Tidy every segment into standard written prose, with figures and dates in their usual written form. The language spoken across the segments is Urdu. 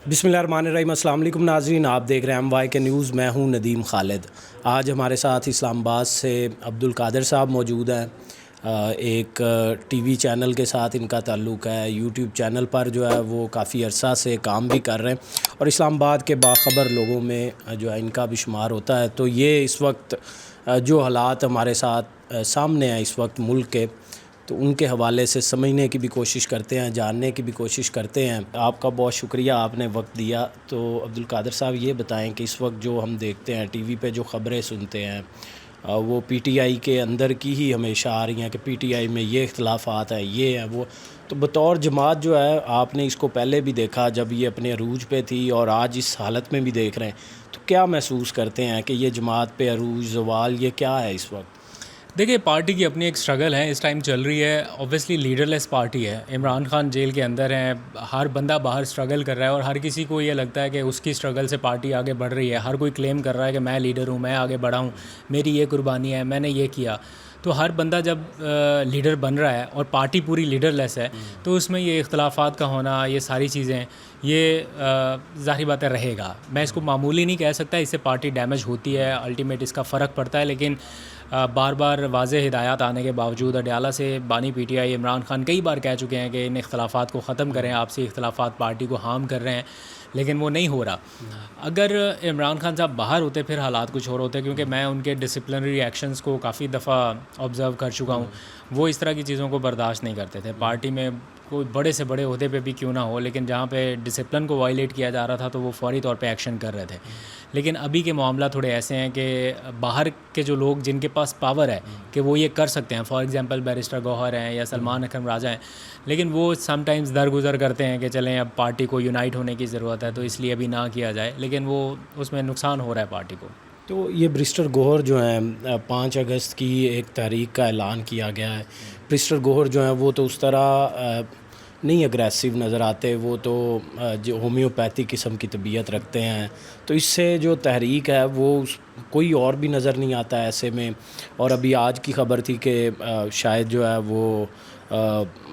بسم اللہ الرحمن الرحیم۔ السلام علیکم ناظرین، آپ دیکھ رہے ہیں ایم وائی کے نیوز۔ میں ہوں ندیم خالد۔ آج ہمارے ساتھ اسلام آباد سے عبدالقادر صاحب موجود ہیں۔ ایک ٹی وی چینل کے ساتھ ان کا تعلق ہے، یوٹیوب چینل پر جو ہے وہ کافی عرصہ سے کام بھی کر رہے ہیں اور اسلام آباد کے باخبر لوگوں میں جو ہے ان کا بھی شمار ہوتا ہے۔ تو یہ اس وقت جو حالات ہمارے ساتھ سامنے ہیں اس وقت ملک کے، تو ان کے حوالے سے سمجھنے کی بھی کوشش کرتے ہیں، جاننے کی بھی کوشش کرتے ہیں۔ آپ کا بہت شکریہ، آپ نے وقت دیا۔ تو عبدالقادر صاحب یہ بتائیں کہ اس وقت جو ہم دیکھتے ہیں ٹی وی پہ جو خبریں سنتے ہیں وہ پی ٹی آئی کے اندر کی ہی ہمیشہ آ رہی ہیں کہ پی ٹی آئی میں یہ اختلافات ہیں، یہ ہیں وہ، تو بطور جماعت جو ہے آپ نے اس کو پہلے بھی دیکھا جب یہ اپنے عروج پہ تھی اور آج اس حالت میں بھی دیکھ رہے ہیں، تو کیا محسوس کرتے ہیں کہ یہ جماعت پہ عروج زوال یہ کیا ہے اس وقت؟ دیکھیے، پارٹی کی اپنی ایک سٹرگل ہے، اس ٹائم چل رہی ہے۔ اوبویسلی لیڈر لیس پارٹی ہے، عمران خان جیل کے اندر ہیں، ہر بندہ باہر سٹرگل کر رہا ہے اور ہر کسی کو یہ لگتا ہے کہ اس کی سٹرگل سے پارٹی آگے بڑھ رہی ہے۔ ہر کوئی کلیم کر رہا ہے کہ میں لیڈر ہوں، میں آگے بڑھا ہوں، میری یہ قربانی ہے، میں نے یہ کیا۔ تو ہر بندہ جب لیڈر بن رہا ہے اور پارٹی پوری لیڈر لیس ہے تو اس میں یہ اختلافات کا ہونا، یہ ساری چیزیں، یہ ظاہری بات ہے رہے گا۔ میں اس کو معمولی نہیں کہہ سکتا، اس سے پارٹی ڈیمیج ہوتی ہے، الٹیمیٹ اس کا فرق پڑتا ہے، لیکن بار بار واضح ہدایات آنے کے باوجود اڈیالہ سے بانی P T I Imran Khan کئی بار کہہ چکے ہیں کہ ان اختلافات کو ختم کریں، آپسی اختلافات پارٹی کو ہارم کر رہے ہیں، لیکن وہ نہیں ہو رہا۔ اگر عمران خان صاحب باہر ہوتے پھر حالات کچھ اور ہوتے، کیونکہ میں ان کے ڈسپلنری ایکشنز کو کافی دفعہ آبزرو کر چکا ہوں۔ وہ اس طرح کی چیزوں کو برداشت نہیں کرتے تھے، پارٹی میں کوئی بڑے سے بڑے عہدے پہ بھی کیوں نہ ہو، لیکن جہاں پہ ڈسپلن کو وائلیٹ کیا جا رہا تھا تو وہ فوری طور پہ ایکشن کر رہے تھے۔ لیکن ابھی کے معاملہ تھوڑے ایسے ہیں کہ باہر کے جو لوگ جن کے پاس پاور ہے کہ وہ یہ کر سکتے ہیں، فار ایگزامپل بیرسٹر گوہر ہیں یا سلمان اکرم راجہ ہیں، لیکن وہ سم ٹائمز درگزر کرتے ہیں کہ چلیں اب پارٹی کو یونائٹ ہونے کی ضرورت ہے تو اس لیے ابھی نہ کیا جائے، لیکن وہ اس میں نقصان ہو رہا ہے پارٹی کو۔ تو یہ برسٹر گوہر جو ہیں 5 اگست کی ایک تاریخ کا اعلان کیا گیا ہے۔ برسٹر گوہر جو ہیں وہ تو اس طرح نہیں اگریسو نظر آتے، وہ تو جو ہومیوپیتھی قسم کی طبیعت رکھتے ہیں، تو اس سے جو تحریک ہے وہ کوئی اور بھی نظر نہیں آتا ایسے میں۔ اور ابھی آج کی خبر تھی کہ شاید جو ہے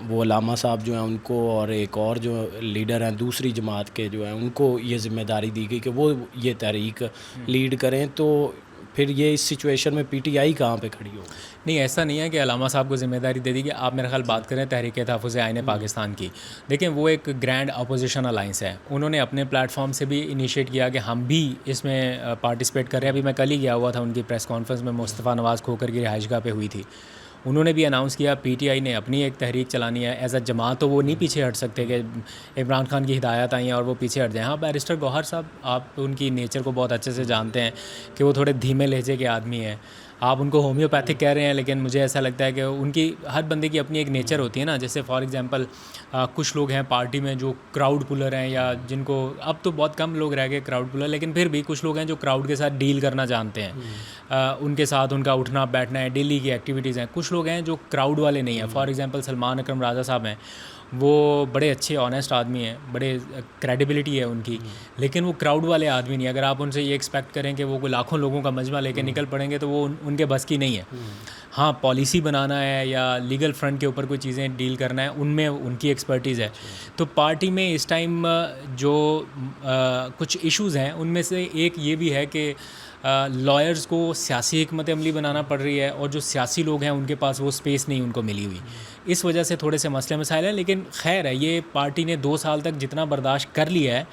وہ علامہ صاحب جو ہیں ان کو اور ایک اور جو لیڈر ہیں دوسری جماعت کے جو ہیں ان کو یہ ذمہ داری دی گئی کہ وہ یہ تحریک لیڈ کریں، تو پھر یہ اس سچویشن میں پی ٹی آئی کہاں پہ کھڑی ہو؟ نہیں، ایسا نہیں ہے کہ علامہ صاحب کو ذمہ داری دے دی کہ آپ میرا خیال بات کریں تحریک تحفظ آئین پاکستان کی۔ دیکھیں، وہ ایک گرینڈ اپوزیشن الائنس ہے، انہوں نے اپنے پلیٹ فارم سے بھی انیشیٹ کیا کہ ہم بھی اس میں پارٹیسپیٹ کر رہے ہیں۔ ابھی میں کل ہی گیا ہوا تھا ان کی پریس کانفرنس میں، مصطفیٰ نواز کھوکر کی رہائش گاہ پہ ہوئی تھی، انہوں نے بھی اناؤنس کیا پی ٹی آئی نے اپنی ایک تحریک چلانی ہے ایز اے جماعت، تو وہ نہیں پیچھے ہٹ سکتے کہ عمران خان کی ہدایات آئی ہیں اور وہ پیچھے ہٹ جائیں۔ ہاں، بیرسٹر گوہر صاحب آپ ان کی نیچر کو بہت اچھے سے جانتے ہیں کہ وہ تھوڑے دھیمے لہجے کے آدمی ہیں۔ آپ ان کو ہومیوپیتھک کہہ رہے ہیں، لیکن مجھے ایسا لگتا ہے کہ ان کی ہر بندے کی اپنی ایک نیچر ہوتی ہے نا، جیسے فار ایگزامپل کچھ لوگ ہیں پارٹی میں جو کراؤڈ پولر ہیں، یا جن کو اب تو بہت کم لوگ رہ گئے کراؤڈ پولر، لیکن پھر بھی کچھ لوگ ہیں جو کراؤڈ کے ساتھ ڈیل کرنا جانتے ہیں، ان کے ساتھ ان کا اٹھنا بیٹھنا ہے، ڈیلی کی ایکٹیویٹیز ہیں۔ کچھ لوگ ہیں جو کراؤڈ والے نہیں ہیں، فار ایگزامپل سلمان اکرم راجہ صاحب ہیں، وہ بڑے اچھے آنیسٹ آدمی ہیں، بڑے کریڈیبلٹی ہے ان کی، لیکن وہ کراؤڈ والے آدمی نہیں۔ اگر آپ ان سے یہ ایکسپیکٹ کریں کہ وہ کوئی لاکھوں لوگوں کا مجمع لے کے نکل پڑیں گے تو وہ ان کے بس کی نہیں ہے۔ ہاں، پالیسی بنانا ہے یا لیگل فرنٹ کے اوپر کوئی چیزیں ڈیل کرنا ہے، ان میں ان کی ایکسپرٹیز ہے۔ تو پارٹی میں اس ٹائم جو کچھ ایشوز ہیں ان میں سے ایک یہ بھی ہے کہ لائرز کو سیاسی حکمت عملی بنانا پڑ رہی ہے، اور جو سیاسی لوگ ہیں ان کے پاس وہ سپیس نہیں ان کو ملی ہوئی، اس وجہ سے تھوڑے سے مسئلے مسائل ہیں۔ لیکن خیر ہے، یہ پارٹی نے 2 سال تک جتنا برداشت کر لیا ہے،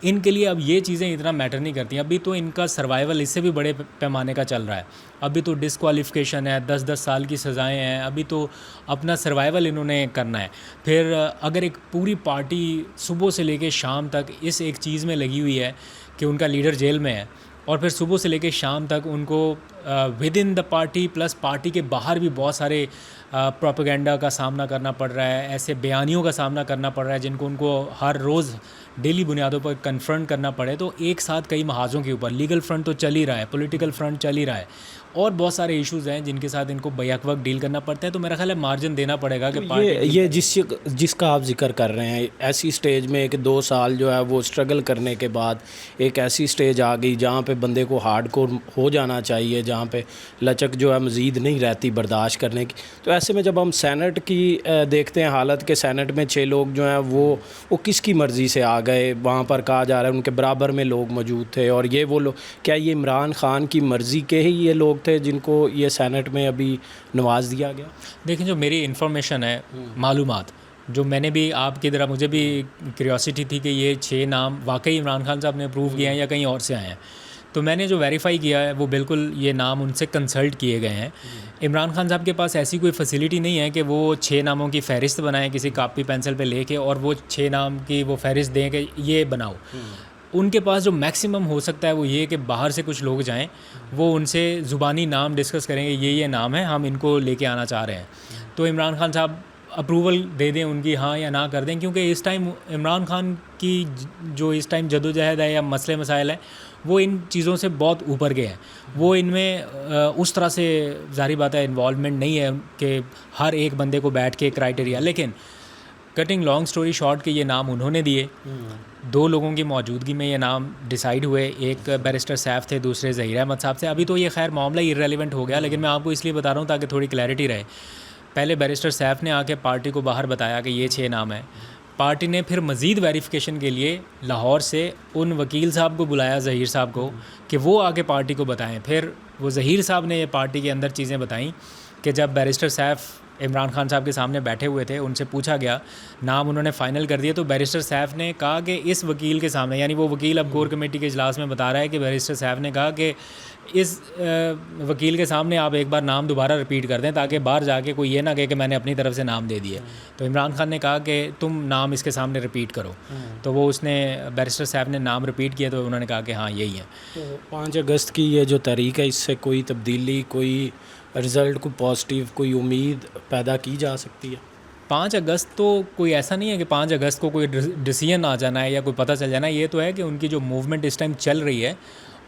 ان کے لیے اب یہ چیزیں اتنا میٹر نہیں کرتی۔ ابھی تو ان کا سروائیول اس سے بھی بڑے پیمانے کا چل رہا ہے، ابھی تو ڈسکوالیفیکیشن ہے، 10 سال کی سزائیں ہیں، ابھی تو اپنا سروائیول انہوں نے کرنا ہے۔ پھر اگر ایک پوری پارٹی صبح سے لے کے شام تک اس ایک چیز میں لگی ہوئی ہے کہ ان کا لیڈر جیل میں ہے، اور پھر صبح سے لے کے شام تک ان کو with in the party plus party کے باہر بھی بہت سارے پروپیگنڈا کا سامنا کرنا پڑ رہا ہے، ایسے بیانیوں کا سامنا کرنا پڑ رہا ہے جن کو ان کو ہر روز ڈیلی بنیادوں پر کنفرنٹ کرنا پڑے، تو ایک ساتھ کئی محاذوں کے اوپر لیگل فرنٹ تو چل ہی رہا ہے، پولیٹیکل فرنٹ چل ہی رہا ہے، اور بہت سارے ایشوز ہیں جن کے ساتھ ان کو بیک وقت ڈیل کرنا پڑتا ہے. تو میرا خیال ہے مارجن دینا پڑے گا کہ یہ جس کا آپ ذکر کر رہے ہیں, ایسی سٹیج میں کہ 2 سال جو ہے وہ اسٹرگل کرنے کے بعد ایک ایسی سٹیج آ گئی جہاں پہ بندے کو ہارڈ کور ہو جانا چاہیے, جہاں پہ لچک جو ہے مزید نہیں رہتی برداشت کرنے کی. تو ایسے میں جب ہم سینٹ کی دیکھتے ہیں حالت کہ سینٹ میں 6 لوگ جو ہیں وہ کس کی مرضی سے آ گئے, وہاں پر کہا جا رہا ہے ان کے برابر میں لوگ موجود تھے, اور یہ وہ لوگ, کیا یہ عمران خان کی مرضی کے ہی یہ لوگ تھے جن کو یہ سینٹ میں ابھی نواز دیا گیا؟ دیکھیں, جو میری انفارمیشن ہے, معلومات جو میں نے بھی آپ کی طرح, مجھے بھی کیوریوسٹی تھی کہ یہ 6 نام واقعی عمران خان صاحب نے اپروو کیے ہیں یا کہیں اور سے آئے ہیں. تو میں نے جو ویریفائی کیا ہے وہ بالکل یہ نام ان سے کنسلٹ کیے گئے ہیں. عمران خان صاحب کے پاس ایسی کوئی فیسیلیٹی نہیں ہے کہ وہ 6 ناموں کی فہرست بنائیں کسی کاپی پینسل پہ لے کے, اور وہ 6 نام کی وہ فہرست دیں کہ یہ بناؤ. ان کے پاس جو میکسیمم ہو سکتا ہے وہ یہ کہ باہر سے کچھ لوگ جائیں, وہ ان سے زبانی نام ڈسکس کریں گے, یہ نام ہے, ہم ان کو لے کے آنا چاہ رہے ہیں. تو عمران خان صاحب اپروول دے دیں ان کی, ہاں یا نہ کر دیں, کیونکہ اس ٹائم عمران خان کی جو اس ٹائم جدوجہد ہے یا مسئلے مسائل ہیں وہ ان چیزوں سے بہت اوپر کے ہیں. وہ ان میں اس طرح سے ظاہری بات ہے انوالومنٹ نہیں ہے کہ ہر ایک بندے کو بیٹھ کے کرائٹیریا. لیکن کٹنگ لانگ سٹوری شارٹ کہ یہ نام انہوں نے دیے, 2 لوگوں کی موجودگی میں یہ نام ڈیسائیڈ ہوئے. ایک بیرسٹر سیف تھے, دوسرے ظہیر احمد صاحب تھے. ابھی تو یہ خیر معاملہ ایرریلیونٹ ہو گیا, لیکن میں آپ کو اس لیے بتا رہا ہوں تاکہ تھوڑی کلیئرٹی رہے. پہلے بیرسٹر سیف نے آ کے پارٹی کو باہر بتایا کہ یہ 6 نام ہیں. پارٹی نے پھر مزید ویریفیکیشن کے لیے لاہور سے ان وکیل صاحب کو بلایا, ظہیر صاحب کو, کہ وہ آ کے پارٹی کو بتائیں. پھر وہ ظہیر صاحب نے یہ پارٹی کے اندر چیزیں بتائیں کہ جب بیرسٹر سیف عمران خان صاحب کے سامنے بیٹھے ہوئے تھے, ان سے پوچھا گیا, نام انہوں نے فائنل کر دیا, تو بیرسٹر سیف نے کہا کہ اس وکیل کے سامنے, یعنی وہ وکیل اب کور کمیٹی کے اجلاس میں بتا رہا ہے کہ بیرسٹر سیف نے کہا کہ اس وکیل کے سامنے آپ ایک بار نام دوبارہ رپیٹ کر دیں تاکہ باہر جا کے کوئی یہ نہ کہے کہ میں نے اپنی طرف سے نام دے دیے. تو عمران خان نے کہا کہ تم نام اس کے سامنے رپیٹ کرو. تو وہ اس نے بیرسٹر صاحب نے نام رپیٹ کیا تو انہوں نے کہا کہ ہاں یہی ہے. تو 5 اگست کی یہ جو تاریخ ہے, اس سے کوئی تبدیلی, کوئی رزلٹ, کوئی پازیٹیو, کوئی امید پیدا کی جا سکتی ہے؟ 5 اگست تو کوئی ایسا نہیں ہے کہ 5 اگست کو کوئی ڈیسیژن آ جانا ہے یا کوئی پتہ چل جانا ہے. یہ تو ہے کہ ان کی جو موومنٹ اس ٹائم چل رہی ہے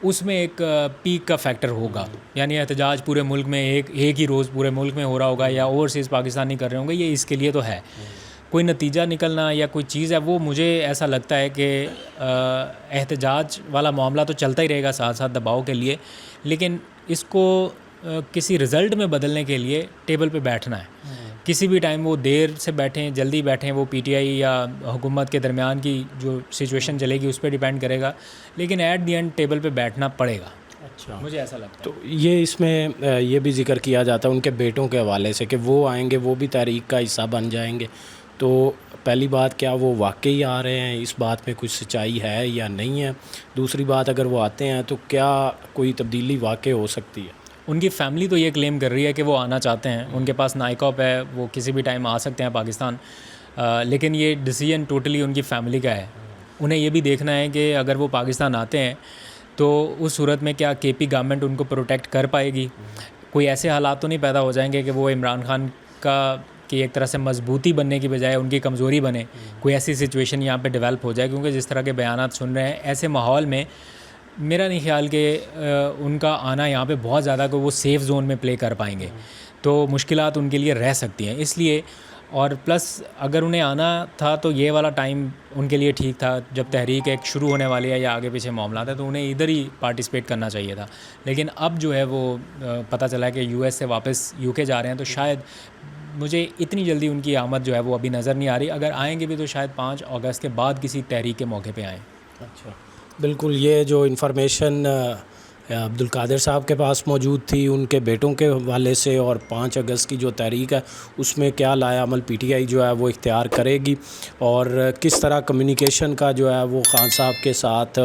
اس میں ایک پیک کا فیکٹر ہوگا, یعنی احتجاج پورے ملک میں ایک ہی روز پورے ملک میں ہو رہا ہوگا, یا اوورسیز پاکستانی کر رہے ہوں گے. یہ اس کے لیے تو ہے, کوئی نتیجہ نکلنا یا کوئی چیز ہے, وہ مجھے ایسا لگتا ہے کہ احتجاج والا معاملہ تو چلتا ہی رہے گا ساتھ ساتھ دباؤ کے لیے, لیکن اس کو کسی رزلٹ میں بدلنے کے لیے ٹیبل پہ بیٹھنا ہے. کسی بھی ٹائم وہ دیر سے بیٹھیں جلدی بیٹھیں, وہ پی ٹی آئی یا حکومت کے درمیان کی جو سچویشن چلے گی اس پہ ڈیپینڈ کرے گا, لیکن ایٹ دی اینڈ ٹیبل پہ بیٹھنا پڑے گا. اچھا, مجھے ایسا لگتا ہے. تو یہ اس میں یہ بھی ذکر کیا جاتا ہے ان کے بیٹوں کے حوالے سے کہ وہ آئیں گے, وہ بھی تحریک کا حصہ بن جائیں گے. تو پہلی بات, کیا وہ واقعی آ رہے ہیں؟ اس بات میں کچھ سچائی ہے یا نہیں ہے؟ دوسری بات, اگر وہ آتے ہیں تو کیا کوئی تبدیلی واقع ہو سکتی ہے؟ ان کی فیملی تو یہ کلیم کر رہی ہے کہ وہ آنا چاہتے ہیں, ان کے پاس نائکاپ ہے, وہ کسی بھی ٹائم آ سکتے ہیں پاکستان, لیکن یہ ڈیسیژن ٹوٹلی ان کی فیملی کا ہے. انہیں یہ بھی دیکھنا ہے کہ اگر وہ پاکستان آتے ہیں تو اس صورت میں کیا کے پی گورنمنٹ ان کو پروٹیکٹ کر پائے گی. کوئی ایسے حالات تو نہیں پیدا ہو جائیں گے کہ وہ عمران خان کی ایک طرح سے مضبوطی بننے کی بجائے ان کی کمزوری بنے. کوئی ایسی سچویشن یہاں پہ ڈیولپ ہو جائے, کیونکہ جس طرح کے بیانات سن رہے ہیں ایسے ماحول میں میرا نہیں خیال کہ ان کا آنا یہاں پہ بہت زیادہ کہ وہ سیف زون میں پلے کر پائیں گے. تو مشکلات ان کے لیے رہ سکتی ہیں. اس لیے, اور پلس اگر انہیں آنا تھا تو یہ والا ٹائم ان کے لیے ٹھیک تھا جب تحریک ایک شروع ہونے والی ہے یا آگے پیچھے معاملات ہیں, تو انہیں ادھر ہی پارٹیسپیٹ کرنا چاہیے تھا. لیکن اب جو ہے وہ پتہ چلا ہے کہ یو ایس سے واپس یو کے جا رہے ہیں, تو شاید مجھے اتنی جلدی ان کی آمد جو ہے وہ ابھی نظر نہیں آ رہی. اگر آئیں گے بھی تو شاید 5 اگست کے بعد کسی تحریک کے موقع پہ آئیں. اچھا, بالکل. یہ جو انفارمیشن عبدالقادر صاحب کے پاس موجود تھی ان کے بیٹوں کے حوالے سے, اور 5 اگست کی جو تاریخ ہے اس میں کیا لایا عمل پی ٹی آئی جو ہے وہ اختیار کرے گی, اور کس طرح کمیونیکیشن کا جو ہے وہ خان صاحب کے ساتھ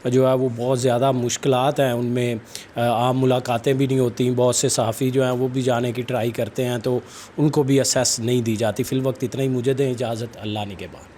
جو ہے وہ بہت زیادہ مشکلات ہیں. ان میں عام ملاقاتیں بھی نہیں ہوتی, بہت سے صحافی جو ہیں وہ بھی جانے کی ٹرائی کرتے ہیں تو ان کو بھی اسیس نہیں دی جاتی. فی الوقت اتنا ہی, مجھے دیں اجازت, اللہ نگہبان.